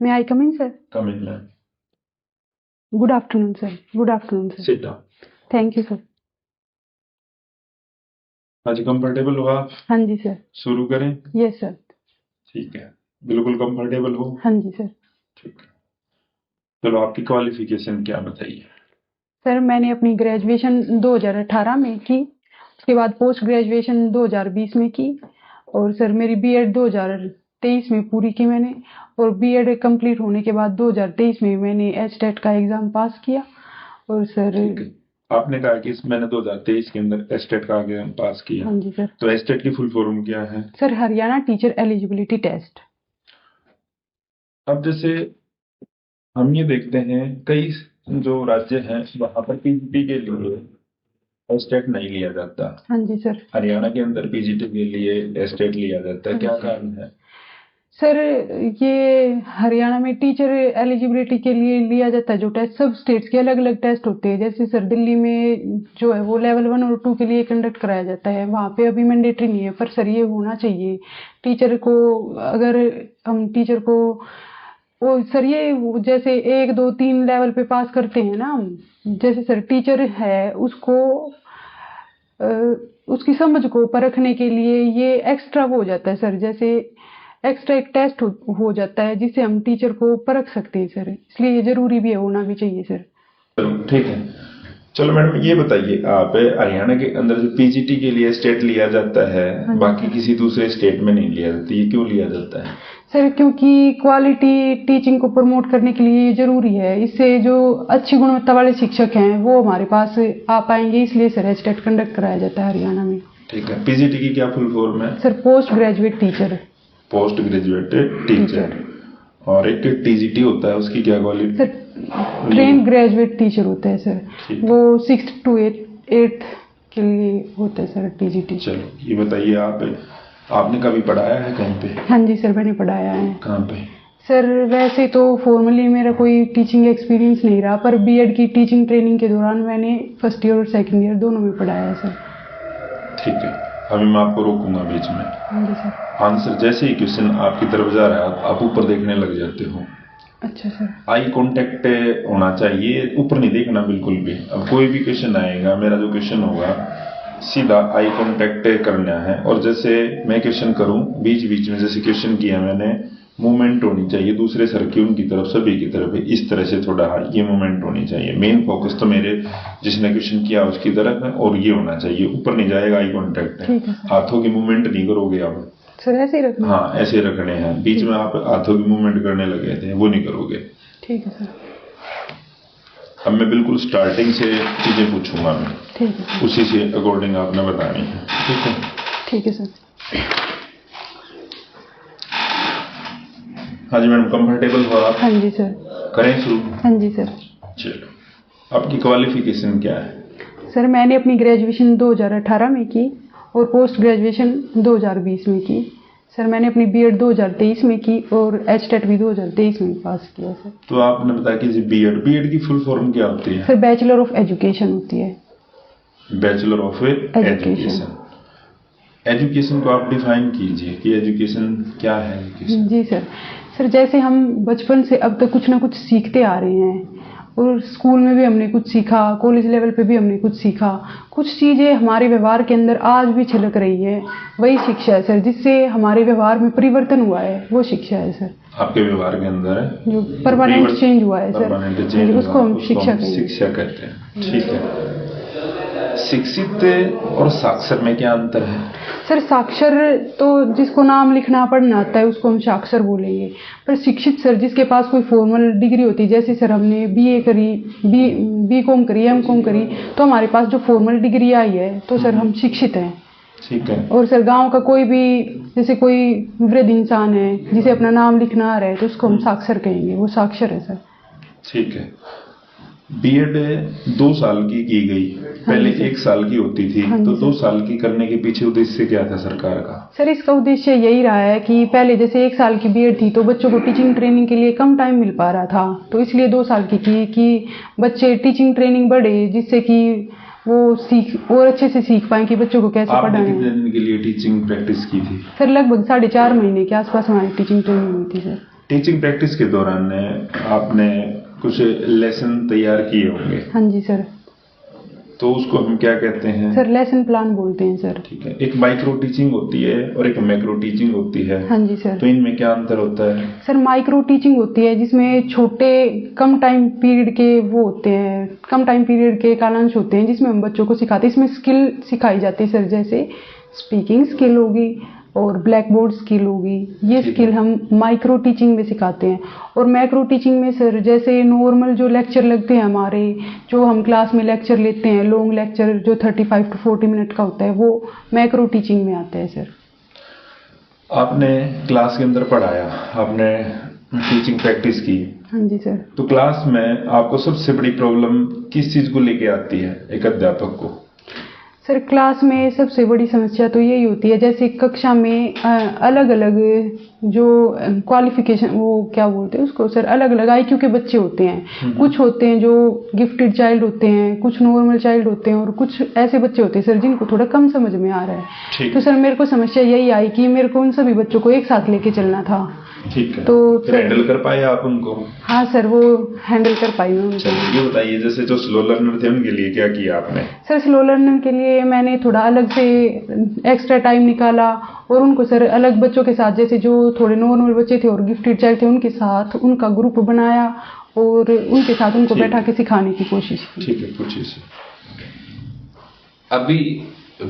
May I come in, sir? Come in, ma'am. Good afternoon, sir. Good afternoon, sir. Sit down. Thank you, sir. आज comfortable हो आप? हाँ जी sir. शुरू करें? Yes sir. ठीक है, बिल्कुल कंफर्टेबल हो? हाँ जी सर. ठीक है, चलो आपकी क्वालिफिकेशन क्या बताइए? सर मैंने अपनी ग्रेजुएशन 2018 में की, उसके बाद पोस्ट ग्रेजुएशन 2020 में की, और सर मेरी बीएड 2023 में पूरी की मैंने, और बीएड कंप्लीट होने के बाद 2023 में मैंने एचटेट का एग्ज़ाम पास किया. और सर आपने कहा कि मैंने 2023 के अंदर एचटेट का एग्जाम पास किया. हाँ जी सर. तो एचटेट की फुल फॉर्म क्या है? Sir Haryana teacher eligibility test. अब जैसे हम ये देखते हैं कई जो राज्य हैं वहां पर पीजीटी के लिए एचटेट नहीं लिया जाता. हाँ जी सर. हरियाणा के अंदर पीजीटी के लिए एचटेट लिया जाता है, क्या कारण है? सर ये हरियाणा में टीचर एलिजिबिलिटी के लिए लिया जाता है जो टेस्ट, सब स्टेट्स के अलग अलग टेस्ट होते हैं. जैसे सर दिल्ली में जो है वो लेवल 1 और 2 के लिए कंडक्ट कराया जाता है, वहाँ पे अभी मैंडेटरी नहीं है, पर सर ये होना चाहिए टीचर को. अगर हम टीचर को वो सर ये जैसे 1 2 3 लेवल पे पास करते हैं ना हम, जैसे सर टीचर है उसको उसकी समझ को परखने के लिए ये एक्स्ट्रा हो जाता है सर, जैसे एक्स्ट्रा एक टेस्ट हो जाता है जिससे हम टीचर को परख सकते हैं सर, इसलिए ये जरूरी भी है, होना भी चाहिए सर. ठीक है, चलो मैडम ये बताइए, आप हरियाणा के अंदर जो पीजीटी के लिए स्टेट लिया जाता है, बाकी किसी दूसरे स्टेट में नहीं लिया जाता, ये क्यों लिया जाता है? सर क्योंकि क्वालिटी टीचिंग को प्रमोट करने के लिए ये जरूरी है, इससे जो अच्छी गुणवत्ता वाले शिक्षक हैं वो हमारे पास आ पाएंगे, इसलिए सर एचटेट कंडक्ट कराया जाता है हरियाणा में. ठीक है, पीजीटी की क्या फुल फॉर्म है? Sir post graduate teacher. Post graduated teacher. और एक टीजीटी होता है, उसकी क्या quality? Sir train graduate teacher होता है सर, वो 6th to 8th के लिए होता है सर टीजीटी. चलो ये बताइए, आपने कभी पढ़ाया है कहीं पे? हाँ जी सर मैंने पढ़ाया है. कहाँ पे? सर वैसे तो फॉर्मली मेरा कोई टीचिंग एक्सपीरियंस नहीं रहा, पर बीएड की टीचिंग ट्रेनिंग के दौरान मैंने फर्स्ट ईयर और सेकंड ईयर दोनों में पढ़ाया है सर. ठीक है, अभी मैं आपको रोकूंगा बीच में. हाँ जी सर. आंसर जैसे ही क्वेश्चन आपकी तरफ जा रहा है आप ऊपर देखने लग जाते हो. अच्छा सर. आई कांटेक्ट होना चाहिए, ऊपर नहीं देखना बिल्कुल भी. अब कोई भी क्वेश्चन आएगा, मेरा जो क्वेश्चन होगा सीधा आई कांटेक्ट करना है, और जैसे मैं क्वेश्चन करूं बीच बीच में जैसे क्वेश्चन किया मैंने, मूवमेंट होनी चाहिए दूसरे सर की, उनकी तरफ सभी की तरफ, इस तरह से थोड़ा ये मूवमेंट होनी चाहिए. मेन फोकस तो मेरे जिसने क्वेश्चन किया उसकी तरफ है, और ये होना चाहिए, ऊपर नहीं जाएगा आई कांटेक्ट. हाथों की मूवमेंट नहीं करोगे आप सर, ऐसे ही रखना. हाँ ऐसे रखने हैं, बीच में आप हाथों की मूवमेंट करने लगे थे वो नहीं करोगे. ठीक है सर. अब मैं बिल्कुल स्टार्टिंग से चीजें पूछूंगा मैं. ठीक है. उसी से अकॉर्डिंग आपने बतानी है. ठीक है. ठीक है सर. हाँ जी मैडम, कंफर्टेबल हो आप? हाँ जी सर. करें शुरू? हाँ जी सर. चलो, आपकी क्वालिफिकेशन क्या है? सर मैंने अपनी ग्रेजुएशन 2018 में की और पोस्ट ग्रेजुएशन 2020 में की. सर मैंने अपनी बीएड 2023 में की और एचटेट भी 2023 में पास किया सर. तो आपने बताया कि बीएड की फुल फॉर्म क्या होती है? सर बैचलर ऑफ एजुकेशन होती है. Bachelor of education. एजुकेशन को आप डिफाइन कीजिए कि एजुकेशन क्या है. एजुकेशन जी सर. सर जैसे हम बचपन से अब तक कुछ ना कुछ सीखते आ रहे हैं, और स्कूल में भी हमने कुछ सीखा, कॉलेज लेवल पे भी हमने कुछ सीखा, कुछ चीज़ें हमारे व्यवहार के अंदर आज भी झलक रही है, वही शिक्षा है सर. जिससे हमारे व्यवहार में परिवर्तन हुआ है वो शिक्षा है सर. आपके व्यवहार के अंदर है जो परमानेंट चेंज हुआ है सर, उसको हम शिक्षा कहते हैं. ठीक है. शिक्षित और साक्षर में क्या अंतर है? सर साक्षर तो जिसको नाम लिखना पढ़ना आता है उसको हम साक्षर बोलेंगे, पर शिक्षित सर जिसके पास कोई फॉर्मल डिग्री होती है, जैसे सर हमने बीए करी, बीकॉम करी, एमकॉम करी, तो हमारे पास जो फॉर्मल डिग्री आई है तो सर हम शिक्षित हैं. ठीक है. और सर गांव का कोई भी जैसे कोई वृद्ध इंसान है जिसे अपना नाम लिखना आ रहा है तो उसको हम साक्षर कहेंगे, वो साक्षर है सर. ठीक है. बीएड 2 साल की गई, पहले 1 साल की होती थी, तो 2 साल की करने के पीछे उद्देश्य क्या था सरकार का? सर इसका उद्देश्य यही रहा है कि पहले जैसे 1 साल की बीएड थी तो बच्चों को टीचिंग ट्रेनिंग के लिए कम टाइम मिल पा रहा था, तो इसलिए 2 साल की कि बच्चे टीचिंग ट्रेनिंग बढ़े, जिससे कि वो सीख और अच्छे से सीख पाए कि बच्चों को कैसे पढ़ाना है. कितने दिन के लिए टीचिंग प्रैक्टिस की थी? सर लगभग 4.5 महीने के आसपास हमारी टीचिंग ट्रेनिंग हुई थी सर. टीचिंग प्रैक्टिस के दौरान आपने कुछ लेसन तैयार किए होंगे। हाँ जी सर। तो उसको हम क्या कहते हैं? सर लेसन प्लान बोलते हैं सर। ठीक है। एक माइक्रो टीचिंग होती है और एक मैक्रो टीचिंग होती है। हाँ जी सर। तो इनमें क्या अंतर होता है? सर माइक्रो टीचिंग होती है जिसमें छोटे कम टाइम पीरियड के वो होते हैं, कम टाइम पीरियड के कालांश होते हैं जिसमें हम बच्चों को सिखाते हैं। इसमें स्किल सिखाई जाती है सर, जैसे स्पीकिंग स्किल होगी और ब्लैक बोर्ड स्किल होगी। ये स्किल हम माइक्रो टीचिंग में सिखाते हैं। और मैक्रो टीचिंग में सर जैसे नॉर्मल जो लेक्चर लगते हैं हमारे, जो हम क्लास में लेक्चर लेते हैं, लॉन्ग लेक्चर जो 35 to 40 मिनट का होता है, वो मैक्रो टीचिंग में आता है सर। आपने क्लास के अंदर पढ़ाया, आपने टीचिंग प्रैक्टिस की। हाँ जी सर। तो क्लास में आपको सबसे बड़ी प्रॉब्लम किस चीज को लेके आती है एक अध्यापक को? सर क्लास में सबसे बड़ी समस्या तो यही होती है, जैसे कक्षा में अलग अलग जो क्वालिफिकेशन, वो क्या बोलते हैं उसको सर, अलग अलग IQ के बच्चे होते हैं। कुछ होते हैं जो गिफ्टेड चाइल्ड होते हैं, कुछ नॉर्मल चाइल्ड होते हैं और कुछ ऐसे बच्चे होते हैं सर जिनको थोड़ा कम समझ में आ रहा है। तो सर मेरे को समस्या यही आई कि मेरे को उन सभी बच्चों को एक साथ लेके चलना था। ठीक है। तो फिर हैंडल कर पाए आप उनको? हाँ सर, वो हैंडल कर पाई मैं उनको। ये बताइए, जैसे जो स्लो लर्नर थे उनके लिए क्या किया आपने? सर स्लो लर्नर के लिए मैंने थोड़ा अलग से एक्स्ट्रा टाइम निकाला और उनको सर अलग बच्चों के साथ, जैसे जो थोड़े नॉर्मल बच्चे थे और गिफ्टेड चाइल्ड थे, उनके साथ उनका ग्रुप बनाया और उनके साथ उनको बैठा के सिखाने की कोशिश की। ठीक है, पूछिए सर। अभी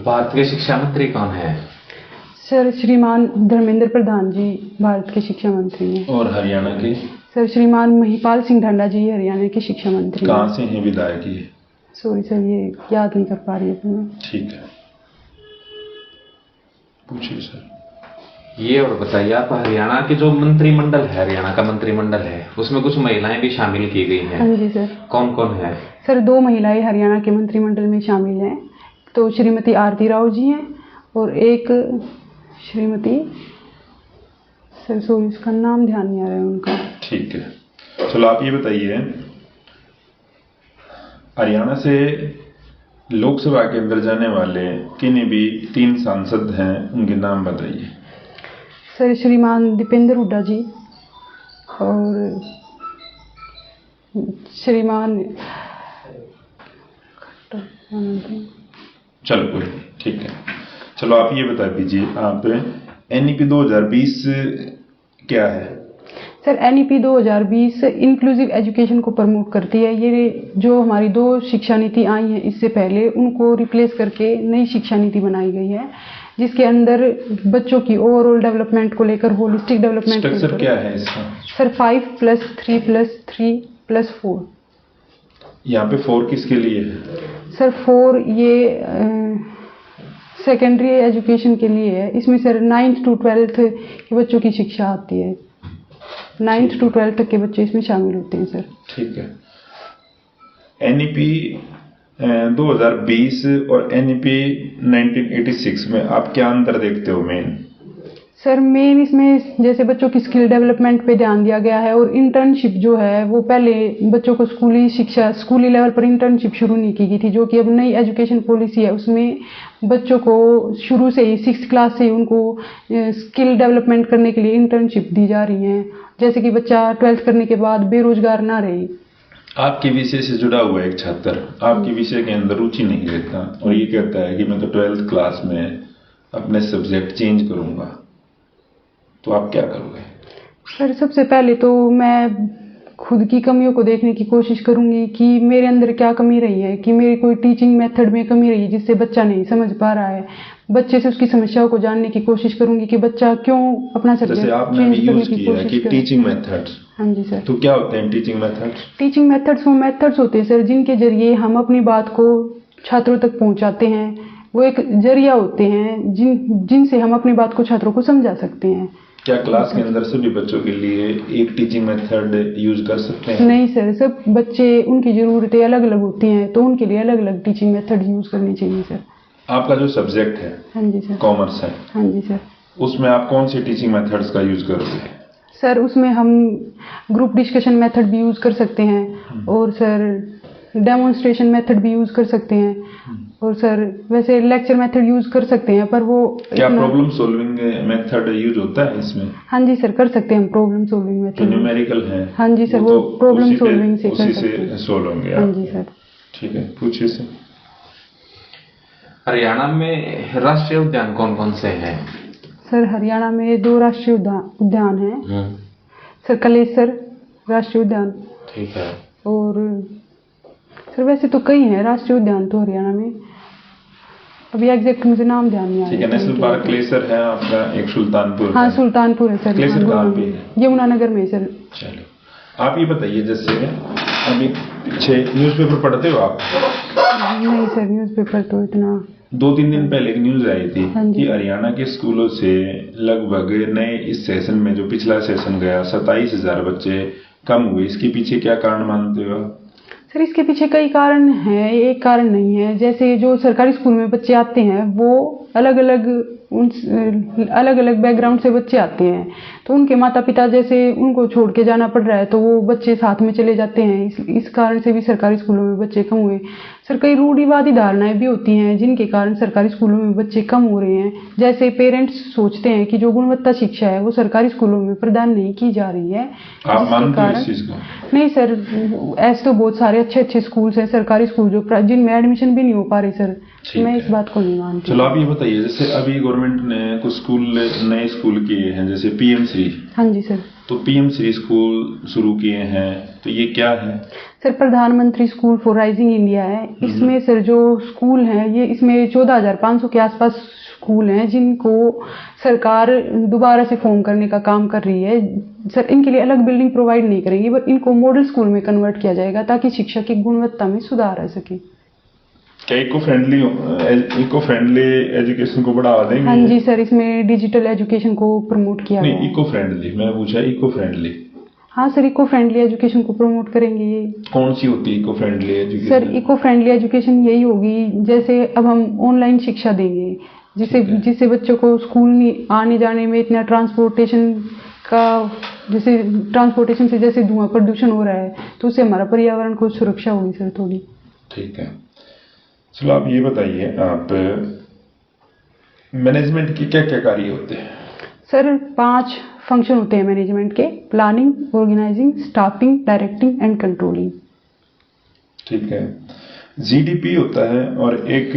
भारत के शिक्षा मंत्री कौन है? सर श्रीमान धर्मेंद्र प्रधान जी भारत के शिक्षा मंत्री हैं। और हरियाणा के? सर श्रीमान महिपाल सिंह ढांडा जी हरियाणा के शिक्षा मंत्री। कहाँ से हैं विधायक ये? सॉरी सर, ये याद नहीं कर पा रही हूँ मैं। ठीक है, पूछिए सर। ये और बताइए, आप हरियाणा के जो मंत्रिमंडल है, हरियाणा का मंत्रिमंडल है, उसमें कुछ महिलाएं भी शामिल की गई हैं। हाँ जी सर। कौन कौन है? सर 2 महिलाएं हरियाणा के मंत्रिमंडल में शामिल हैं। तो श्रीमती आरती राव जी हैं और एक श्रीमती, सर सॉरी उसका नाम ध्यान नहीं आ रहा है उनका। ठीक है, चलो आप ये बताइए, हरियाणा से लोकसभा के अंदर जाने वाले किन्हीं भी 3 सांसद हैं, उनके नाम बताइए। सर श्रीमान दीपेंद्र हुड्डा जी और श्रीमान, चलो कोई नहीं, ठीक है। चलो आप ये बता दीजिए, आप NEP 2020 क्या है? सर NEP 2020 इंक्लूसिव एजुकेशन को प्रमोट करती है। ये जो हमारी 2 शिक्षा नीति आई हैं इससे पहले, उनको रिप्लेस करके नई शिक्षा नीति बनाई गई है, जिसके अंदर बच्चों की ओवरऑल डेवलपमेंट को लेकर, होलिस्टिक डेवलपमेंट को लेकर। स्ट्रक्चर क्या है इसका? सर 5+3+3+4। यहाँ पे 4 किसके लिए है? सर 4 ये सेकेंडरी एजुकेशन के लिए है। इसमें सर 9th to 12th के बच्चों की शिक्षा आती है। 9th to 12th तक के बच्चे इसमें शामिल होते हैं सर। ठीक है। NEP 2020 और NEP 1986 में आप क्या अंतर देखते हो मेन? सर मेन इसमें जैसे बच्चों की स्किल डेवलपमेंट पे ध्यान दिया गया है और इंटर्नशिप जो है वो पहले बच्चों को स्कूली शिक्षा, स्कूली लेवल पर इंटर्नशिप शुरू नहीं की गई थी, जो कि अब नई एजुकेशन पॉलिसी है उसमें बच्चों को शुरू से ही 6th क्लास से ही उनको स्किल डेवलपमेंट करने के लिए इंटर्नशिप दी जा रही हैं, जैसे कि बच्चा 12th करने के बाद बेरोजगार ना रहे। आपके विषय से जुड़ा हुआ एक छात्र आपके विषय के अंदर रुचि नहीं लेता और ये कहता है कि मैं तो 12th क्लास में अपने सब्जेक्ट चेंज करूंगा, तो आप क्या करोगे? सर सबसे पहले तो मैं खुद की कमियों को देखने की कोशिश करूंगी कि मेरे अंदर क्या कमी रही है, कि मेरी कोई टीचिंग मेथड में कमी रही है जिससे बच्चा नहीं समझ पा रहा है। बच्चे से उसकी समस्याओं को जानने की कोशिश करूंगी कि बच्चा क्यों अपना सब्जेक्ट चेंज करने की कोशिश कि टीचिंग मेथड्स। हाँ जी सर। तो क्या होते हैं टीचिंग मेथड्स? टीचिंग मेथड्स वो मेथड्स होते हैं सर जिनके जरिए हम अपनी बात को छात्रों तक पहुंचाते हैं। वो एक जरिया होते हैं जिनसे हम अपनी बात को छात्रों को समझा सकते हैं। क्या क्लास के अंदर सभी बच्चों के लिए एक टीचिंग मेथड यूज कर सकते हैं? नहीं सर, सब बच्चे, उनकी जरूरतें अलग अलग होती हैं, तो उनके लिए अलग अलग टीचिंग मेथड यूज करनी चाहिए सर। आपका जो सब्जेक्ट है, हाँ जी सर, कॉमर्स है, हाँ जी सर, उसमें आप कौन सी टीचिंग मेथड्स का यूज करोगे? सर उसमें हम ग्रुप डिस्कशन मेथड भी यूज कर सकते हैं और सर डेमोन्स्ट्रेशन मेथड भी यूज कर सकते हैं और सर वैसे लेक्चर मेथड यूज कर सकते हैं, पर वो क्या प्रॉब्लम सॉल्विंग मेथड यूज होता है इसमें? हाँ जी सर, कर सकते हैं हम प्रॉब्लम सॉल्विंग जो मेथड। न्यूमेरिकल है हाँ जी सर, वो प्रॉब्लम सॉल्विंग से कर उसी सकते हैं। से सॉल्व होंगे हाँ आप। जी सर। ठीक है, पूछिए सर। हरियाणा में राष्ट्रीय उद्यान कौन कौन से हैं? सर हरियाणा में 2 राष्ट्रीय उद्यान हैं सर, कलेसर राष्ट्रीय उद्यान। ठीक है। और सर वैसे तो कई हैं राष्ट्रीय उद्यान तो हरियाणा में, अभी एग्जैक्ट मुझे नाम ध्यान नहीं आ रहा। ठीक है, नेशनल पार्क क्लेसर है आपका, एक सुल्तानपुर। हाँ सुल्तानपुर है सर। क्लेसर कहाँ पे है? यमुनानगर में सर। चलो, आप ये बताइए, जैसे अभी पीछे न्यूज़पेपर पढ़ते हो आप? नहीं सर, न्यूज़पेपर तो इतना 2-3 दिन पहले एक न्यूज आई थी हाँ जी। कि हरियाणा के स्कूलों से लगभग नए इस सेशन में, जो पिछला सेशन गया, 27,000 बच्चे कम हुए। इसके पीछे क्या कारण मानते हो? सर इसके पीछे कई कारण हैं, एक कारण नहीं है। जैसे जो सरकारी स्कूल में बच्चे आते हैं वो अलग अलग बैकग्राउंड से बच्चे आते हैं, तो उनके माता पिता जैसे उनको छोड़ के जाना पड़ रहा है तो वो बच्चे साथ में चले जाते हैं। इस कारण से भी सरकारी स्कूलों में बच्चे कम हुए। सर कई रूढ़िवादी धारणाएं भी होती हैं जिनके कारण सरकारी स्कूलों में बच्चे कम हो रहे हैं। जैसे पेरेंट्स सोचते हैं कि जो गुणवत्ता शिक्षा है वो सरकारी स्कूलों में प्रदान नहीं की जा रही है। आप मानते हो इस चीज को? नहीं सर, ऐसे तो बहुत सारे अच्छे स्कूल्स हैं सरकारी स्कूल जिनमें एडमिशन भी नहीं हो पा रही सर। मैं इस बात को नहीं मानती। चलो आप ये बताइए, जैसे अभी गवर्नमेंट ने कुछ नए स्कूल किए हैं, जैसे पीएम श्री। हाँ जी सर। तो पीएम श्री स्कूल शुरू किए हैं, तो ये क्या है? सर प्रधानमंत्री स्कूल फॉर राइजिंग इंडिया है। इसमें सर जो स्कूल हैं ये इसमें 14,500 के आसपास स्कूल हैं जिनको सरकार दोबारा से फॉर्म करने का काम कर रही है। सर इनके लिए अलग बिल्डिंग प्रोवाइड नहीं करेंगी, बट इनको मॉडल स्कूल में कन्वर्ट किया जाएगा ताकि शिक्षा की गुणवत्ता में सुधार आ सके। क्या इको फ्रेंडली एजुकेशन को बढ़ावा देंगे? हाँ जी सर, इसमें डिजिटल एजुकेशन को प्रमोट किया गया है। नहीं, इको फ्रेंडली मैं पूछा, इको फ्रेंडली। हाँ सर, इको फ्रेंडली एजुकेशन को प्रमोट करेंगे। ये कौन सी होती है eco friendly education? Sir eco friendly education यही होगी, जैसे अब हम ऑनलाइन शिक्षा देंगे जिससे बच्चों को स्कूल आने जाने में इतना ट्रांसपोर्टेशन से जैसे धुआं प्रदूषण हो रहा है तो उससे हमारा पर्यावरण को सुरक्षा होगी सर थोड़ी। ठीक है। चलो आप ये बताइए, आप मैनेजमेंट के क्या क्या कार्य होते हैं? सर 5 फंक्शन होते हैं मैनेजमेंट के: planning, organizing, staffing, directing and controlling. ठीक है। जीडीपी होता है और एक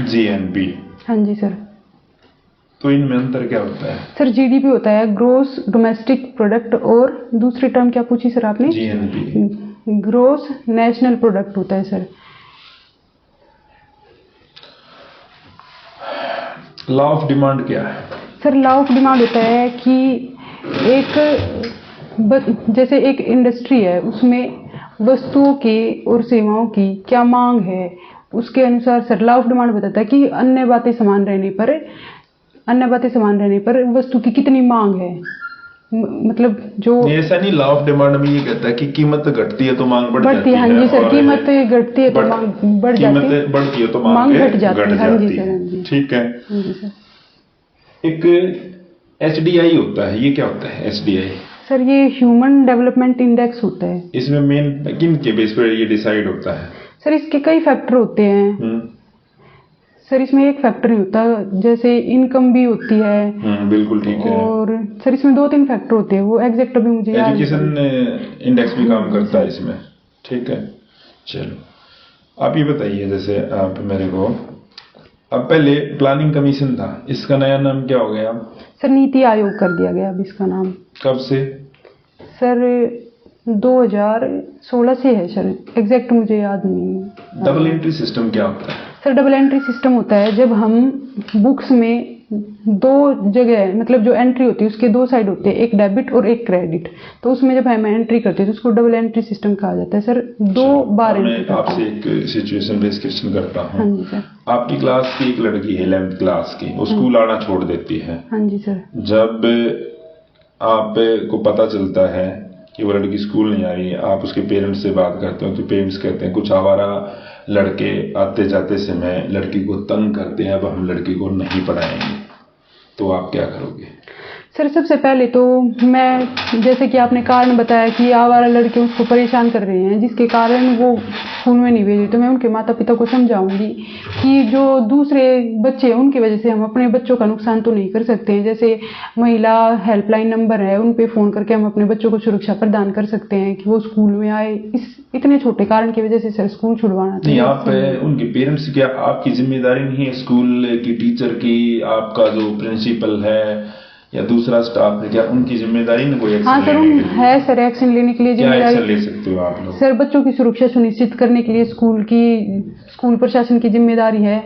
जीएनपी। हाँ जी सर। तो इनमें अंतर क्या होता है? सर जीडीपी होता है ग्रोस डोमेस्टिक प्रोडक्ट, और दूसरी टर्म क्या पूछी सर आपने? जीएनपी। ग्रोस नेशनल प्रोडक्ट होता है सर। लॉ ऑफ डिमांड क्या है? सर लॉ ऑफ डिमांड होता है कि जैसे एक इंडस्ट्री है उसमें वस्तुओं की और सेवाओं की क्या मांग है, उसके अनुसार सर लॉ ऑफ डिमांड बताता है कि अन्य बातें समान रहने पर वस्तु की कितनी मांग है। मतलब जो ऐसा नहीं, लॉ ऑफ डिमांड में ये कहता है कि कीमत घटती है तो मांग बढ़ जाती है। हाँ जी सर, कीमत घटती है तो मांग बढ़ जाती है, कीमत बढ़ती है तो मांग घट जाती है। हाँ जी सर। ठीक है। हाँ जी सर। एक एचडीआई होता है, ये क्या होता है एचडीआई? सर ये ह्यूमन डेवलपमेंट इंडेक्स होता है। इसमें मेन किन के बेस पर ये डिसाइड होता है? सर इसके कई फैक्टर होते हैं। सर इसमें एक फैक्टर नहीं होता, जैसे इनकम भी होती है। बिल्कुल ठीक है। और सर इसमें 2-3 फैक्टर होते हैं, वो एग्जैक्ट अभी मुझे याद नहीं। एजुकेशन इंडेक्स भी काम करता है इसमें। ठीक है। चलो आप ये बताइए, जैसे आप मेरे को, अब पहले प्लानिंग कमीशन था, इसका नया नाम क्या हो गया? सर नीति आयोग कर दिया गया अब इसका नाम। कब से? सर 2016 से है सर, एग्जैक्ट मुझे याद नहीं। डबल एंट्री सिस्टम क्या होता है? सर डबल एंट्री सिस्टम होता है जब हम बुक्स में 2 जगह, मतलब जो एंट्री होती है उसके 2 साइड होते हैं, एक डेबिट और एक क्रेडिट, तो उसमें जब हम एंट्री करते हैं तो उसको डबल एंट्री सिस्टम कहा जाता है सर। 2 बार एंट्री करते हैं। आपसे एक सिचुएशन बेस्ड क्वेश्चन करता हूँ। हाँ जी सर। आपकी क्लास की एक लड़की है 11th क्लास की, वो स्कूल आना छोड़ देती है। हाँ जी सर। जब आपको पता चलता है कि वो लड़की स्कूल नहीं आ रही है, आप उसके पेरेंट्स से बात करते हो तो पेरेंट्स कहते हैं कुछ आवारा लड़के आते जाते समय लड़की को तंग करते हैं, अब हम लड़की को नहीं पढ़ाएंगे, तो आप क्या करोगे? सर सबसे पहले तो मैं, जैसे कि आपने कारण बताया कि आवारा लड़के उसको परेशान कर रहे हैं जिसके कारण वो स्कूल में नहीं भेज रही, तो मैं उनके माता पिता को समझाऊंगी कि जो दूसरे बच्चे हैं उनकी वजह से हम अपने बच्चों का नुकसान तो नहीं कर सकते हैं। जैसे महिला हेल्पलाइन नंबर है, उन पे फ़ोन करके हम अपने बच्चों को सुरक्षा प्रदान कर सकते हैं कि वो स्कूल में आए। इस इतने छोटे कारण की वजह से सर स्कूल छुड़वाना नहीं, आप उनके पेरेंट्स, क्या आपकी जिम्मेदारी नहीं है स्कूल की, टीचर की, आपका जो प्रिंसिपल है या दूसरा स्टाफ है, क्या उनकी जिम्मेदारी नहीं कोई एक्शन हाँ सर, है सर एक्शन लेने के लिए क्या एक्शन जिम्मेदारी। ले सकते हो आप लोग? सर बच्चों की सुरक्षा सुनिश्चित करने के लिए स्कूल प्रशासन की जिम्मेदारी है,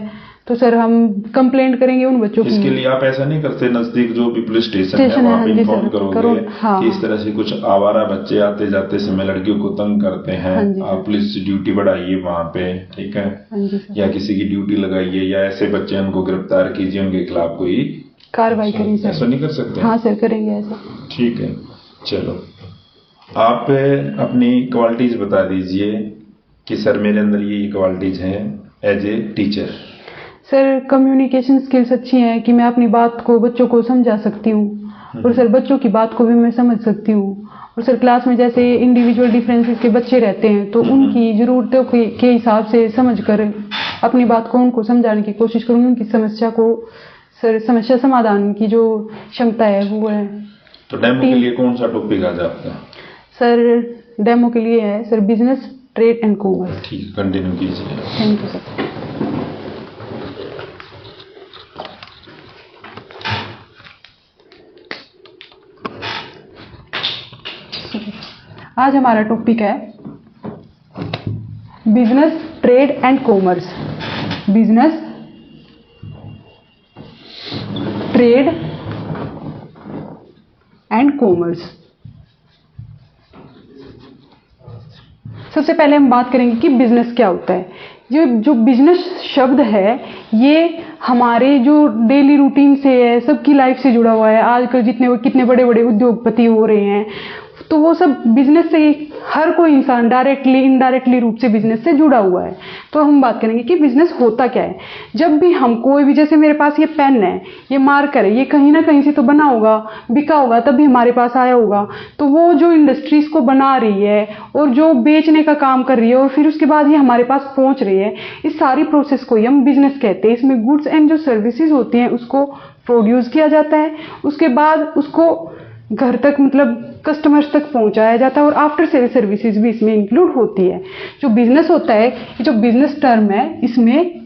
तो सर हम कंप्लेंट करेंगे उन बच्चों की। इसके लिए आप ऐसा नहीं करते, नजदीक जो भी पुलिस स्टेशन है वहाँ पे इन्फॉर्म करोगे कि इस तरह से कुछ आवारा बच्चे आते जाते समय लड़कियों को तंग करते हैं, आप पुलिस ड्यूटी बढ़ाइए वहाँ पे, ठीक है, या किसी की ड्यूटी लगाइए, या ऐसे बच्चे उनको गिरफ्तार कीजिए, उनके खिलाफ कोई कार्रवाई करें सर। ऐसा नहीं कर सकते? हाँ सर, करेंगे ऐसा। ठीक है, चलो आप अपनी क्वालिटीज बता दीजिए कि सर मेरे अंदर ये क्वालिटीज हैं as a teacher. Sir communication skills अच्छी हैं कि मैं अपनी बात को बच्चों को समझा सकती हूँ, और सर बच्चों की बात को भी मैं समझ सकती हूँ। और सर क्लास में जैसे इंडिविजुअल डिफरेंसेस के बच्चे रहते हैं, तो उनकी ज़रूरतों के हिसाब से समझकर अपनी बात को उनको समझाने की कोशिश करूँगी। उनकी समस्या को सर समस्या समाधान की जो क्षमता है वो है। तो डेमो के लिए कौन सा टॉपिक आज आपका? सर डेमो के लिए है sir business, trade and commerce. ठीक है, कंटिन्यू कीजिए। Thank you sir. आज हमारा टॉपिक है business, trade and commerce. Business, trade and commerce. सबसे पहले हम बात करेंगे कि बिजनेस क्या होता है। जो बिजनेस शब्द है ये हमारे जो डेली रूटीन से है, सबकी लाइफ से जुड़ा हुआ है। आजकल कितने बड़े बड़े उद्योगपति हो रहे हैं, तो वो सब बिजनेस से, हर कोई इंसान डायरेक्टली इनडायरेक्टली रूप से बिजनेस से जुड़ा हुआ है। तो हम बात करेंगे कि बिजनेस होता क्या है। जब भी हम कोई भी, जैसे मेरे पास ये पेन है, ये मार्कर है, ये कहीं ना कहीं से तो बना होगा, बिका होगा, तभी हमारे पास आया होगा। तो वो जो इंडस्ट्रीज को बना रही है और जो बेचने का काम कर रही है और फिर उसके बाद ये हमारे पास पहुंच रही है, इस सारी प्रोसेस को ही हम बिजनेस कहते हैं। इसमें गुड्स एंड जो सर्विसेज होती हैं उसको प्रोड्यूस किया जाता है, उसके बाद उसको घर तक मतलब कस्टमर्स तक पहुंचाया जाता है, और आफ्टर सेल सर्विसेज भी इसमें इंक्लूड होती है। जो बिजनेस होता है, ये जो बिजनेस टर्म है, इसमें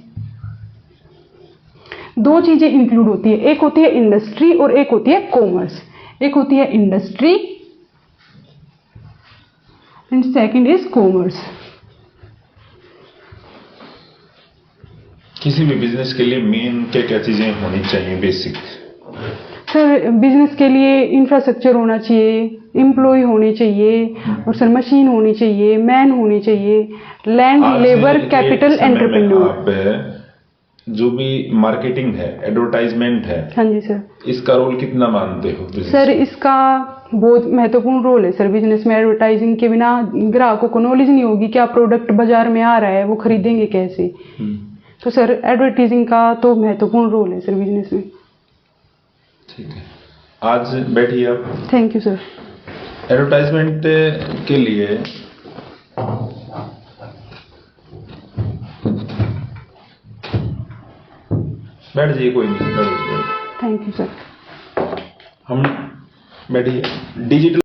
दो चीजें इंक्लूड होती है। एक होती है इंडस्ट्री और एक होती है कॉमर्स। एक होती है industry and second is commerce. किसी भी बिजनेस के लिए मेन क्या चीजें होनी चाहिए बेसिक? सर बिजनेस के लिए इंफ्रास्ट्रक्चर होना चाहिए, एम्प्लॉय होने चाहिए, और सर मशीन होनी चाहिए, मैन होने चाहिए, लैंड, लेबर, कैपिटल, एंटरप्रेन्योर। आप जो भी मार्केटिंग है, एडवर्टाइजमेंट है, हाँ जी सर, इसका रोल कितना मानते हो business सर में? इसका बहुत महत्वपूर्ण रोल है सर बिजनेस में। एडवर्टाइजिंग के बिना ग्राहकों को नॉलेज नहीं होगी क्या प्रोडक्ट बाजार में आ रहा है, वो खरीदेंगे कैसे। तो सर एडवर्टाइजिंग का तो महत्वपूर्ण रोल है सर बिजनेस में। ठीक है, आज बैठिए आप। Thank you sir. एडवर्टाइजमेंट के लिए बैठ जाइए, कोई नहीं, बैठ जाइए। Thank you sir. हम बैठिए। डिजिटल